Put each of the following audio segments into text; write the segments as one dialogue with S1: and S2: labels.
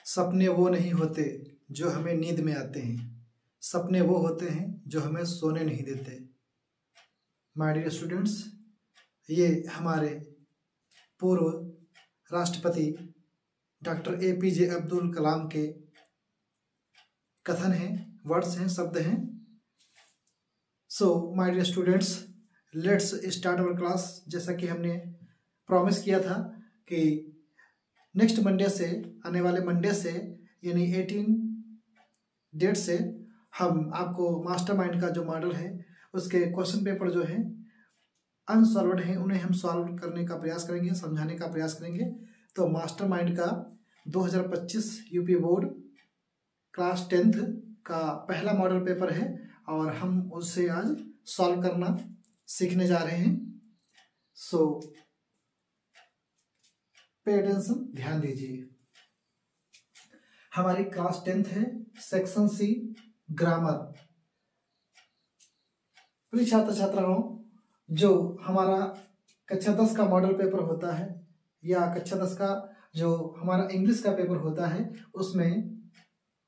S1: सपने वो नहीं होते जो हमें नींद में आते हैं, सपने वो होते हैं जो हमें सोने नहीं देते। माय डियर स्टूडेंट्स, ये हमारे पूर्व राष्ट्रपति डॉक्टर APJ अब्दुल कलाम के कथन हैं, वर्ड्स हैं, शब्द हैं। So my dear students, let's start our class. जैसा कि हमने प्रॉमिस किया था कि नेक्स्ट मंडे से, आने वाले मंडे से यानी 18 डेट से हम आपको मास्टरमाइंड का जो मॉडल है उसके क्वेश्चन पेपर जो हैं अनसॉल्व्ड हैं उन्हें हम सॉल्व करने का प्रयास करेंगे, समझाने का प्रयास करेंगे। तो मास्टरमाइंड का 2025 यूपी बोर्ड क्लास 10th का पहला मॉडल पेपर है और हम उससे आज सॉल्व करना सीखने जा रहे हैं। सो पे अटेंशन, ध्यान दीजिए। हमारी क्लास 10th है, सेक्शन C ग्रामर। प्रिय छात्र छात्राओं, जो हमारा कक्षा 10 का मॉडल पेपर होता है या कक्षा 10 का जो हमारा इंग्लिश का पेपर होता है उसमें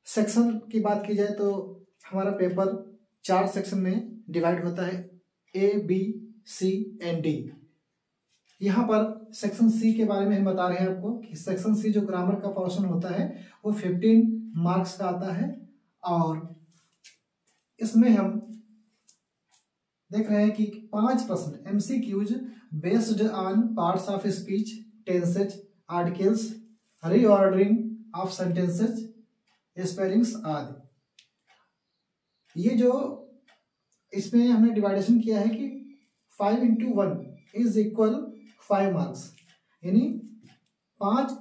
S1: सेक्शन की बात की जाए तो हमारा पेपर 4 सेक्शन में डिवाइड होता है, A, B, C and D। यहाँ पर सेक्शन C के बारे में हम बता रहे हैं आपको कि सेक्शन C जो ग्रामर का पोर्शन होता है वो 15 मार्क्स का आता है और इसमें हम देख रहे हैं कि 5 प्रश्न MCQs based on parts of speech, tenses, articles, reordering of sentences, spellings आदि। ये जो इसमें हमने डिवाइडेशन किया है कि 5 into 1 इज इक्वल 5 मार्क्स, यानी 5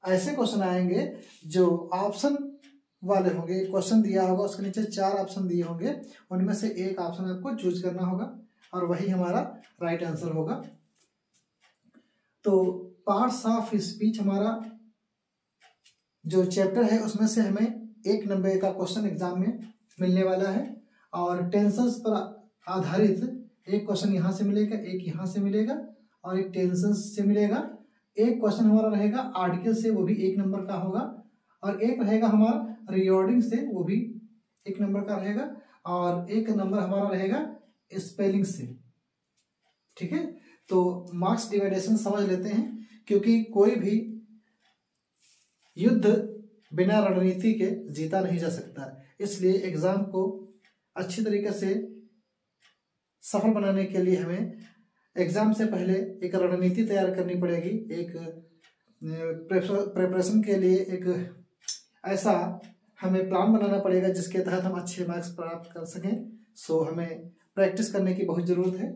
S1: ऐसे क्वेश्चन आएंगे जो ऑप्शन वाले होंगे। क्वेश्चन दिया होगा, उसके नीचे 4 ऑप्शन दिए होंगे, उनमें से एक ऑप्शन आपको चूज करना होगा और वही हमारा राइट आंसर होगा। तो पार्ट्स ऑफ स्पीच हमारा जो चैप्टर है उसमें से हमें 1 नंबर का क्वेश्चन एग्जाम में मिलने वाला है और टेंसेस पर आधारित एक क्वेश्चन यहाँ से मिलेगा, एक यहाँ से मिलेगा और एक टेंसेस से मिलेगा। एक क्वेश्चन हमारा रहेगा आर्टिकल से, वो भी 1 नंबर का होगा और एक रहेगा हमारा रीऑर्डिंग से, वो भी 1 नंबर का रहेगा और 1 नंबर हमारा रहेगा स्पेलिंग से। ठीक है, तो मार्क्स डिवाइडेशन समझ लेते हैं, क्योंकि कोई भी युद्ध बिना रणनीति के जीता नहीं जा सकता। इसलिए एग्जाम को अच्छी तरीके से सफल बनाने के लिए हमें एग्जाम से पहले एक रणनीति तैयार करनी पड़ेगी। एक प्रिपरेशन के लिए एक ऐसा हमें प्लान बनाना पड़ेगा जिसके तहत हम अच्छे मार्क्स प्राप्त कर सकें। सो हमें प्रैक्टिस करने की बहुत ज़रूरत है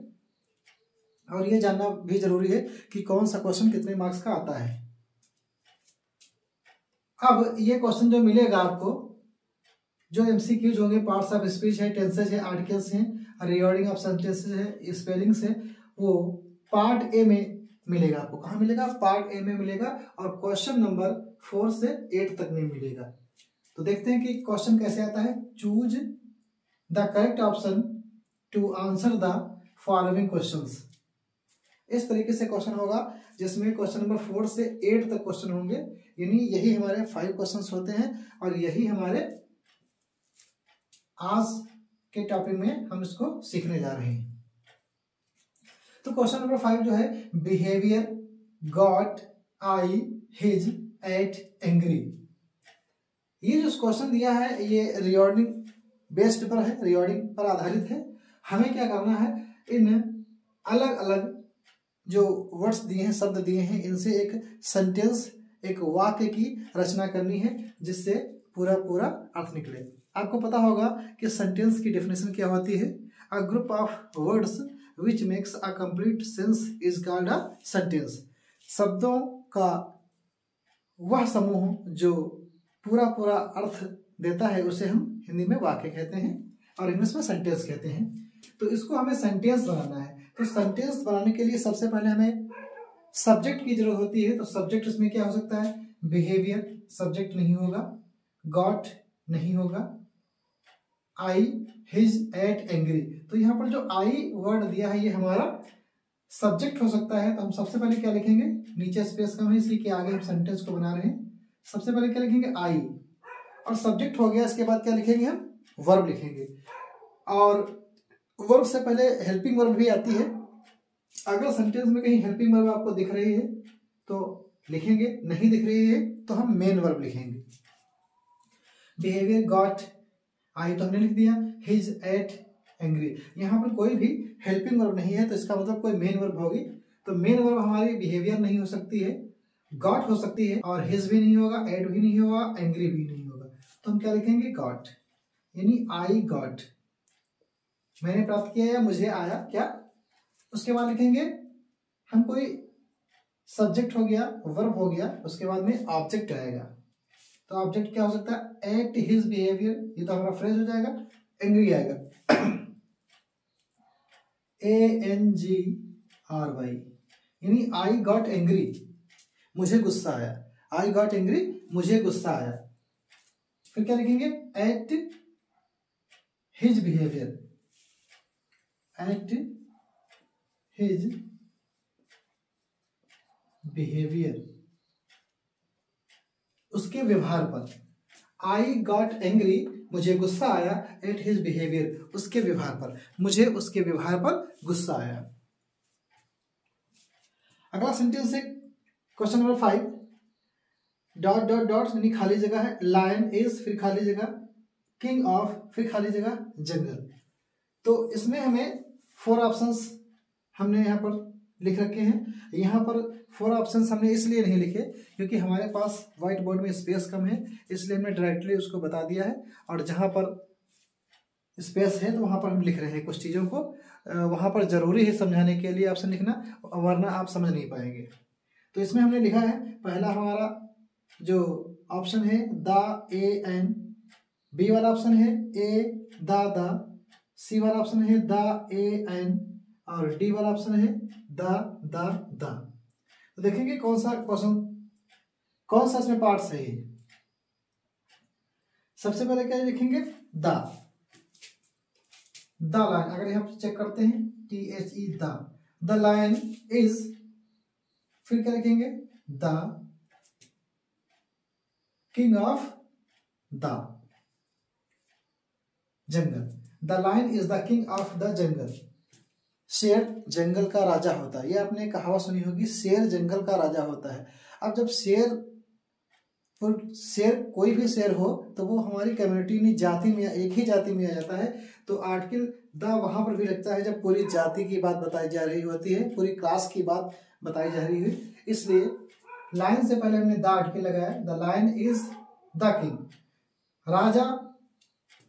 S1: और ये जानना भी जरूरी है कि कौन सा क्वेश्चन कितने मार्क्स का आता है। अब ये क्वेश्चन जो मिलेगा आपको, जो MCQs होंगे, पार्ट्स ऑफ स्पीच है, टेंसेज है, आर्टिकल्स हैं, रीऑर्डिंग ऑफ सेंटेंसेज है, स्पेलिंग्स है, वो पार्ट A में मिलेगा। आपको कहाँ मिलेगा? पार्ट A में मिलेगा और क्वेश्चन नंबर 4 से 8 तक में मिलेगा। तो देखते हैं कि क्वेश्चन कैसे आता है। Choose the correct option to answer the following questions. इस तरीके से क्वेश्चन होगा जिसमें क्वेश्चन नंबर 4 से 8 तक क्वेश्चन होंगे, यानी यही हमारे 5 क्वेश्चंस होते हैं और यही हमारे आज के टॉपिक में हम इसको सीखने जा रहे हैं। तो क्वेश्चन नंबर 5 जो है, behaviour got I his at angry. ये जो क्वेश्चन दिया है ये रीऑर्डिंग बेस्ड पर है, रीऑर्डिंग पर आधारित है। हमें क्या करना है, इन अलग अलग जो वर्ड्स दिए हैं, शब्द दिए हैं, इनसे एक सेंटेंस, एक वाक्य की रचना करनी है जिससे पूरा पूरा अर्थ निकले। आपको पता होगा कि सेंटेंस की डेफिनेशन क्या होती है। A group of words which makes a complete sense is called a sentence. शब्दों का वह समूह जो पूरा पूरा अर्थ देता है उसे हम हिंदी में वाक्य कहते हैं और इंग्लिश में सेंटेंस कहते हैं। तो इसको हमें सेंटेंस बनाना है। तो सेंटेंस बनाने के लिए सबसे पहले हमें सब्जेक्ट की जरूरत होती है। तो सब्जेक्ट इसमें क्या हो सकता है? बिहेवियर सब्जेक्ट नहीं होगा, गॉट नहीं होगा, आई हिज एट एंग्री। तो यहाँ पर जो आई वर्ड दिया है ये हमारा सब्जेक्ट हो सकता है। तो हम सबसे पहले क्या लिखेंगे, नीचे स्पेस का है इसलिए कि आगे हम सेंटेंस को बना रहे हैं। सबसे पहले क्या लिखेंगे आई, और सब्जेक्ट हो गया, इसके बाद क्या लिखेंगे हम वर्ब लिखेंगे, और वर्ब से पहले हेल्पिंग वर्ब भी आती है। अगर सेंटेंस में कहीं हेल्पिंग वर्ब आपको दिख रही है तो लिखेंगे, नहीं दिख रही है तो हम मेन वर्ब लिखेंगे। बिहेवियर गॉट आई तो हमने लिख दिया, हिज एट एंग्री, यहाँ पर कोई भी हेल्पिंग वर्ब नहीं है तो इसका मतलब कोई मेन वर्ब होगी। तो मेन वर्ब हमारी बिहेवियर नहीं हो सकती है, गॉट हो सकती है, और हिज भी नहीं होगा, एट भी नहीं होगा, एंग्री भी नहीं होगा। तो हम क्या लिखेंगे गॉट, यानी आई गॉट, मैंने प्राप्त किया या मुझे आया क्या। उसके बाद लिखेंगे हम कोई सब्जेक्ट हो गया, वर्ब हो गया, उसके बाद में ऑब्जेक्ट आएगा। तो ऑब्जेक्ट क्या हो सकता है, एट हिज बिहेवियर, ये तो हमारा फ्रेज हो जाएगा। एंग्री आएगा ANGRY, यानी आई गॉट एंग्री, मुझे गुस्सा आया, आई गॉट एंग्री, मुझे गुस्सा आया। फिर क्या लिखेंगे, at his behaviour, at his behaviour, उसके व्यवहार पर। आई गॉट एंग्री, मुझे गुस्सा आया, एट हिज बिहेवियर, उसके व्यवहार पर, मुझे उसके व्यवहार पर गुस्सा आया। अगला सेंटेंस है question number 5, dot dot dot यानी खाली जगह है, लायन इज फिर खाली जगह, किंग ऑफ फिर खाली जगह, जंगल। तो इसमें हमें 4 ऑप्शंस हमने यहाँ पर लिख रखे हैं। यहाँ पर 4 ऑप्शंस हमने इसलिए नहीं लिखे क्योंकि हमारे पास व्हाइट बोर्ड में स्पेस कम है, इसलिए हमने डायरेक्टली उसको बता दिया है, और जहाँ पर स्पेस है तो वहाँ पर हम लिख रहे हैं कुछ चीज़ों को। वहाँ पर जरूरी है समझाने के लिए ऑप्शन लिखना, वरना आप समझ नहीं पाएंगे। तो इसमें हमने लिखा है, पहला हमारा जो ऑप्शन है द ए एन, बी वाला ऑप्शन है ए द, सी वाला ऑप्शन है द ए एन, और डी वाला ऑप्शन है द। तो देखेंगे कौन सा क्वेश्चन, कौन सा इसमें पार्ट सही है। सबसे पहले क्या लिखेंगे, द लायन, अगर यहाँ चेक करते हैं THE द लायन इज, फिर क्या लिखेंगे, the king of the jungle, the lion is the king of the jungle. शेर जंगल का राजा होता है, ये आपने कहावत सुनी होगी, शेर जंगल का राजा होता है। अब जब शेर कोई भी शेर हो तो वो हमारी कम्युनिटी जाति में, एक ही जाति में आ जाता है। तो आर्टिकल द वहां पर भी लगता है जब पूरी जाति की बात बताई जा रही होती है, पूरी क्लास की बात बताई जा रही है। इसलिए लायन से पहले हमने द आर्टिकल लगाया, the lion is the king. राजा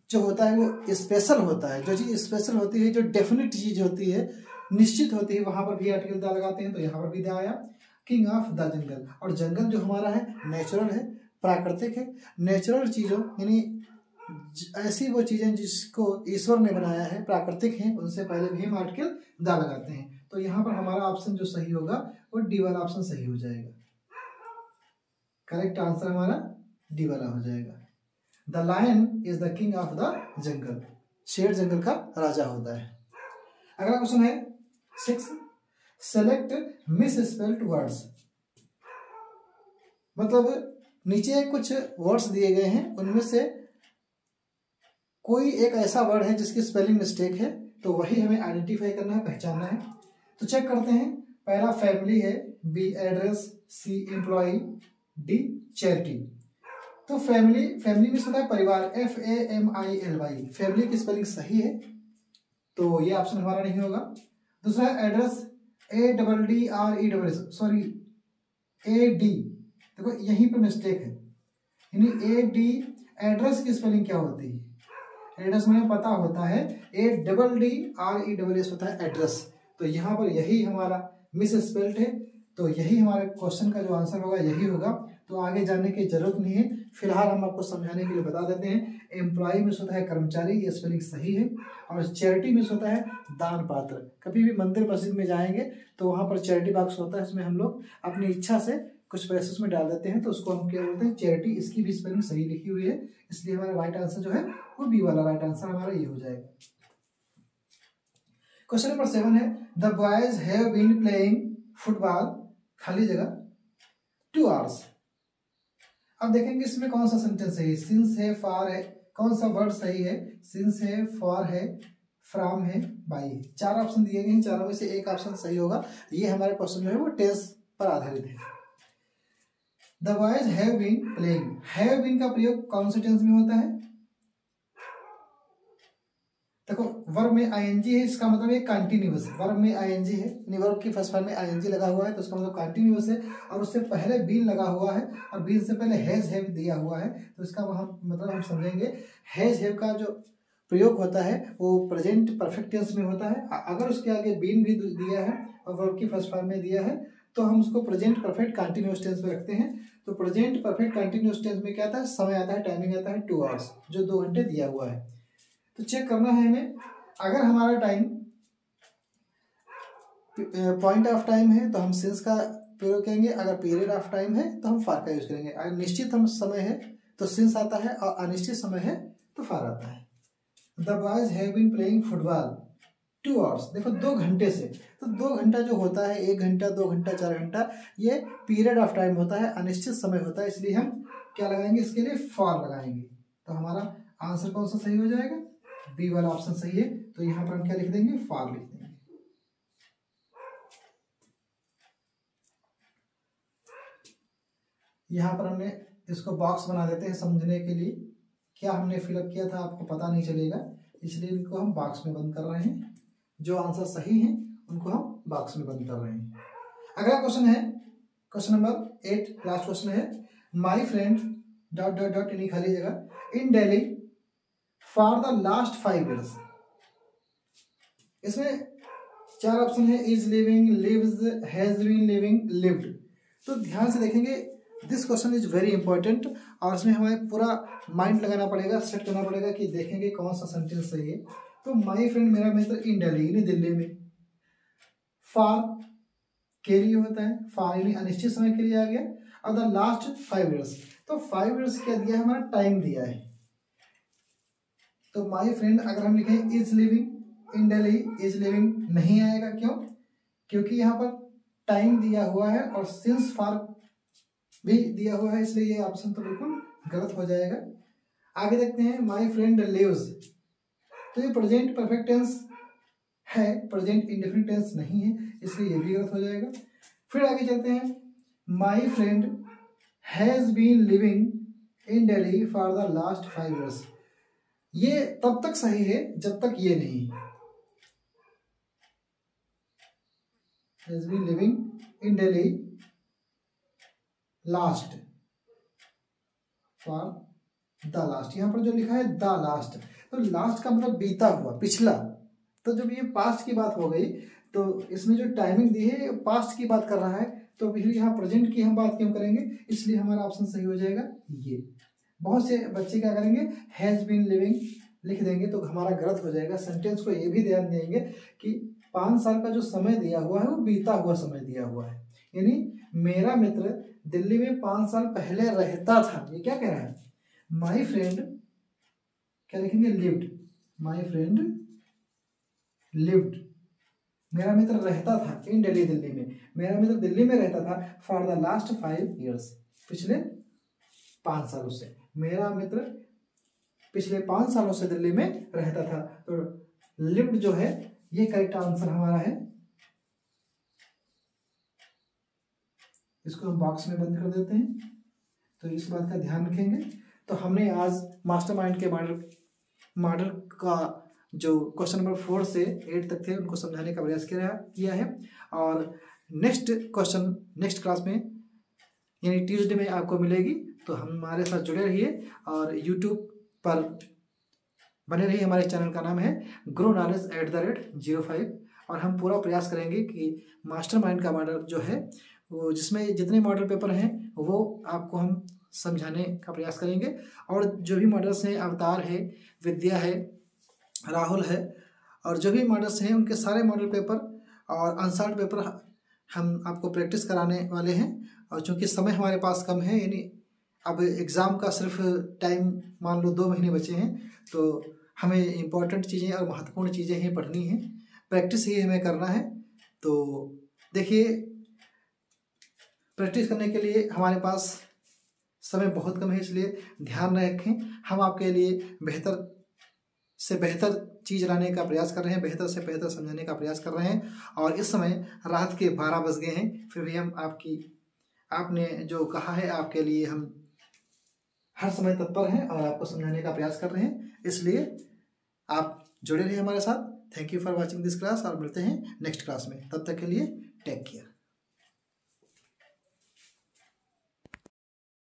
S1: जो होता है वो स्पेशल होता है, जो चीज स्पेशल होती है, जो डेफिनेट चीज होती है, निश्चित होती है, वहां पर भी आर्टिकल द लगाते हैं। तो यहाँ पर भी द आया, किंग ऑफ द जंगल। और जंगल जो हमारा है नेचुरल है, प्राकृतिक है। नेचुरल चीजों यानी ऐसी वो चीजें जिसको ईश्वर ने बनाया है, प्राकृतिक हैं, उनसे पहले भी हम आर्टिकल द लगाते हैं। तो यहाँ पर हमारा ऑप्शन जो सही होगा वो डी वाला ऑप्शन सही हो जाएगा। करेक्ट आंसर हमारा डी वाला हो जाएगा। The lion is the king of the jungle, शेर जंगल का राजा होता है। अगला क्वेश्चन है 6, सेलेक्ट मिसस्पेल्ड वर्ड्स। मतलब नीचे कुछ वर्ड्स दिए गए हैं, उनमें से कोई एक ऐसा वर्ड है जिसकी स्पेलिंग मिस्टेक है, तो वही हमें आइडेंटिफाई करना है, पहचानना है। तो चेक करते हैं। पहला फैमिली है, बी एड्रेस, सी एम्प्लॉय, डी चैरिटी। तो फैमिली में होता है परिवार, FAMILY, फैमिली की स्पेलिंग सही है, तो ये ऑप्शन हमारा नहीं होगा। दूसरा एड्रेस, ADDRESS, सॉरी AD, देखो यहीं पर मिस्टेक है, यानी AD, एड्रेस की स्पेलिंग क्या होती है, एड्रेस में पता होता है, ADDRESS होता है एड्रेस। तो यहाँ पर यही हमारा मिस स्पेल्ड है, तो यही हमारे क्वेश्चन का जो आंसर होगा यही होगा। तो आगे जाने की जरूरत नहीं है, फिलहाल हम आपको समझाने के लिए बता देते हैं। एम्प्लॉय में होता है कर्मचारी, ये स्पेलिंग सही है, और चैरिटी में होता है दान पात्र। कभी भी मंदिर मस्जिद में जाएंगे तो वहाँ पर चैरिटी बॉक्स होता है, इसमें हम लोग अपनी इच्छा से कुछ पैसे उसमें डाल देते हैं, तो उसको हम क्या बोलते हैं, चैरिटी। इसकी भी स्पेलिंग सही लिखी हुई है, इसलिए हमारा राइट आंसर जो है वो बी वाला राइट आंसर हमारा ये हो जाएगा। क्वेश्चन नंबर 7 है, the boys have been playing football, खाली जगह 2 hours। अब देखेंगे इसमें कौन सा सेंटेंस है, सिंस है, फॉर है, कौन सा वर्ड सही है, सिंस है, फॉर है, फ्रॉम है, बाय है। 4 ऑप्शन दिए गए हैं, चारों में से एक ऑप्शन सही होगा। ये हमारे क्वेश्चन में वो टेंस पर आधारित है। The boys have been playing, have been का प्रयोग कौन से टेंस में होता है? देखो वर्ब में आईएनजी है, इसका मतलब ये कंटिन्यूअस, वर्ब में आईएनजी है, यानी वर्ब की फर्स्ट फॉर्म में आईएनजी लगा हुआ है तो उसका मतलब कंटिन्यूअस है, और उससे पहले बीन लगा हुआ है और बीन से पहले हैज हैव दिया हुआ है, तो इसका मतलब हम समझेंगे हैज हैव का जो प्रयोग होता है वो प्रेजेंट परफेक्ट टेंस में होता है। अगर उसके आगे बीन भी दिया है और वर्ब की फर्स्ट फॉर्म में दिया है तो हम उसको प्रेजेंट परफेक्ट कंटिन्यूअस टेंस में रखते हैं। तो प्रेजेंट परफेक्ट कंटिन्यूअस टेंस में क्या आता है, समय आता है, टाइमिंग आता है 2 आवर्स, जो 2 घंटे दिया हुआ है। तो चेक करना है हमें, अगर हमारा टाइम पॉइंट ऑफ टाइम है तो हम सिंस का प्रयोग करेंगे, अगर पीरियड ऑफ टाइम है तो हम फॉर का यूज करेंगे। अगर निश्चित हम समय है तो सिंस आता है और अनिश्चित समय है तो फॉर आता है। The boys have been playing football 2 hours, देखो 2 घंटे से, तो 2 घंटा जो होता है, 1 घंटा, 2 घंटा, 4 घंटा, ये पीरियड ऑफ टाइम होता है, अनिश्चित समय होता है, इसलिए हम क्या लगाएंगे, इसके लिए फॉर लगाएंगे। तो हमारा आंसर कौन सा सही हो जाएगा, बी वाला ऑप्शन सही है। तो यहाँ पर हम क्या लिख देंगे, फॉर लिख देंगे। यहाँ पर हमने इसको बॉक्स बना देते हैं समझने के लिए, क्या हमने फिलअप किया था आपको पता नहीं चलेगा, इसलिए इनको हम बॉक्स में बंद कर रहे हैं। जो आंसर सही है उनको हम बॉक्स में बंद कर रहे हैं। अगला क्वेश्चन है क्वेश्चन नंबर 8, लास्ट क्वेश्चन है, my friend dot dot dot यानी खाली जगह in Delhi for the last 5 years। इसमें 4 ऑप्शन है, is living, lives, has been living, lived. तो ध्यान से देखेंगे, this question is very important और इसमें हमें पूरा माइंड लगाना पड़ेगा, सेट करना पड़ेगा कि देखेंगे कौन सा सेंटेंस सही है। तो माई फ्रेंड मेरा मित्र इन दिल्ली यानी दिल्ली में, फॉर के लिए होता है, फॉर यानी अनिश्चित समय के लिए आ गया, और द लास्ट 5 years, तो 5 years क्या दिया है, हमारा टाइम दिया है। तो माई फ्रेंड अगर हम लिखें is living in Delhi, is living नहीं आएगा, क्यों, क्योंकि यहाँ पर टाइम दिया हुआ है और सिंस फॉर भी दिया हुआ है, इसलिए ये ऑप्शन तो बिल्कुल गलत हो जाएगा। आगे देखते हैं, माई फ्रेंड लिव्स, तो ये प्रेजेंट परफेक्ट टेंस है, प्रेजेंट इंडेफिनिट टेंस नहीं है, इसलिए ये भी गलत हो जाएगा। फिर आगे चलते हैं, my friend has been living in Delhi for the last 5 years, ये तब तक सही है जब तक ये नहीं है, has been living in Delhi last for the last, यहां पर जो लिखा है द लास्ट, तो लास्ट का मतलब बीता हुआ, पिछला, तो जब ये पास्ट की बात हो गई तो इसमें जो टाइमिंग दी है पास्ट की बात कर रहा है, तो फिर यहाँ प्रेजेंट की हम बात क्यों करेंगे, इसलिए हमारा ऑप्शन सही हो जाएगा ये। बहुत से बच्चे क्या करेंगे, हैज बीन लिविंग लिख देंगे तो हमारा गलत हो जाएगा। सेंटेंस को ये भी ध्यान देंगे कि 5 साल का जो समय दिया हुआ है वो बीता हुआ समय दिया हुआ है, यानी मेरा मित्र दिल्ली में 5 साल पहले रहता था, ये क्या कह रहा है, माई फ्रेंड क्या लिखेंगे, लिव्ड, माई फ्रेंड लिव्ड, मेरा मित्र रहता था इन दिल्ली, दिल्ली में, मेरा मित्र दिल्ली में रहता था फॉर द लास्ट 5 years, पिछले 5 सालों से मेरा मित्र पिछले 5 सालों से दिल्ली में रहता था। तो लिव्ड जो है ये करेक्ट आंसर हमारा है, इसको हम बॉक्स में बंद कर देते हैं। तो इस बात का ध्यान रखेंगे। तो हमने आज मास्टरमाइंड के मॉडल का जो क्वेश्चन नंबर 4 से 8 तक थे उनको समझाने का प्रयास किया है, और नेक्स्ट क्वेश्चन नेक्स्ट क्लास में यानी ट्यूसडे में आपको मिलेगी। तो हमारे साथ जुड़े रहिए और यूट्यूब पर बने रहिए। हमारे चैनल का नाम है ग्रो नॉलेज @05, और हम पूरा प्रयास करेंगे कि मास्टरमाइंड का मॉडल जो है वो जिसमें जितने मॉडल पेपर हैं वो आपको हम समझाने का प्रयास करेंगे, और जो भी मॉडल्स हैं, अवतार है, विद्या है, राहुल है, और जो भी मॉडल्स हैं उनके सारे मॉडल पेपर और अनसॉल्व्ड पेपर हम आपको प्रैक्टिस कराने वाले हैं। और चूंकि समय हमारे पास कम है, यानी अब एग्ज़ाम का सिर्फ टाइम मान लो 2 महीने बचे हैं, तो हमें इम्पोर्टेंट चीज़ें और महत्वपूर्ण चीज़ें ही पढ़नी हैं, प्रैक्टिस ही हमें करना है। तो देखिए, प्रैक्टिस करने के लिए हमारे पास समय बहुत कम है, इसलिए ध्यान रखें। हम आपके लिए बेहतर से बेहतर चीज़ लाने का प्रयास कर रहे हैं, बेहतर से बेहतर समझाने का प्रयास कर रहे हैं। और इस समय रात के 12 बज गए हैं, फिर भी हम आपने जो कहा है आपके लिए हम हर समय तत्पर हैं और आपको समझाने का प्रयास कर रहे हैं, इसलिए आप जुड़े रहिए हमारे साथ। Thank you for watching this class और मिलते हैं नेक्स्ट क्लास में। तब तक के लिए टेक केयर।